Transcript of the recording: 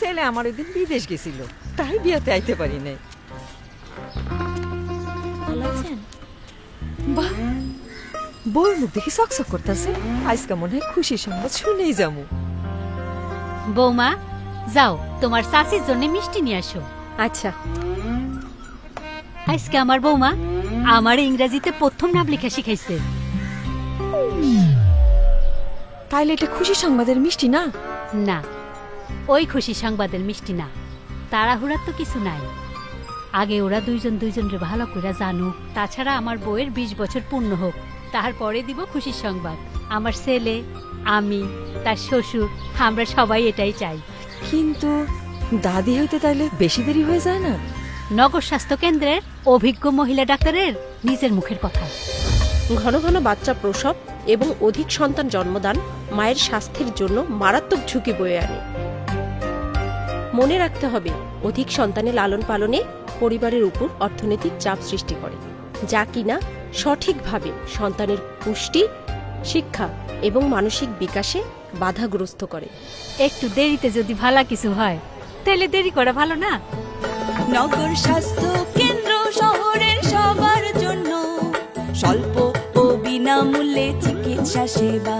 ছেলে আমার ওই দিন বিদেশ গেছিল, তাই বিয়াতে আইতে পারি নাই। ভালো আছেন? বাহ, বউর মুখ দেখি চকচক করতেছে, আজকে মনে হয় খুশি সংবাদ শুনেই যাবো। বৌমা যাও, তোমার চাচির জন্য মিষ্টি নিয়ে আসো। আচ্ছা। আজকে আমার বৌমা আমার ইংরেজিতে প্রথম নাম লেখা শিখাইছে। তাইলে এটা খুশি সংবাদের মিষ্টি না? না, ওই খুশি সংবাদের মিষ্টি না। তাড়াহুড়ার তো কিছু নাই। আগে ওরা দুইজন দুইজনকে ভালো করে জানুক, তাছাড়া আমার বউয়ের 20 বছর পূর্ণ হোক, তারপরে দিব খুশির সংবাদ। আমার ছেলে, আমি, তার শ্বশুর, আমরা সবাই এটাই চাই। কিন্তু দাদি হইতে তাইলে বেশি দেরি হয়ে যায় না? নগর স্বাস্থ্য কেন্দ্রের অভিজ্ঞ মহিলা ডাক্তারের নিজের মুখের কথা। ঘন ঘন বাচ্চা প্রসব এবং অধিক সন্তান জন্মদান মায়ের স্বাস্থ্যের জন্য মারাত্মক ঝুঁকি বয়ে আনে। মনে রাখতে হবে, অধিক সন্তানের লালন পালনে পরিবারের উপর অর্থনৈতিক চাপ সৃষ্টি করে, যা কিনা সঠিকভাবে সন্তানের পুষ্টি, শিক্ষা এবং মানসিক বিকাশে বাধাগ্রস্ত করে। একটু দেরিতে যদি ভালো কিছু হয়, তাহলে দেরি করা ভালো না? নগর স্বাস্থ্য কেন্দ্র শহরের সবার জন্য স্বল্প ও বিনামূল্যে চিকিৎসা সেবা।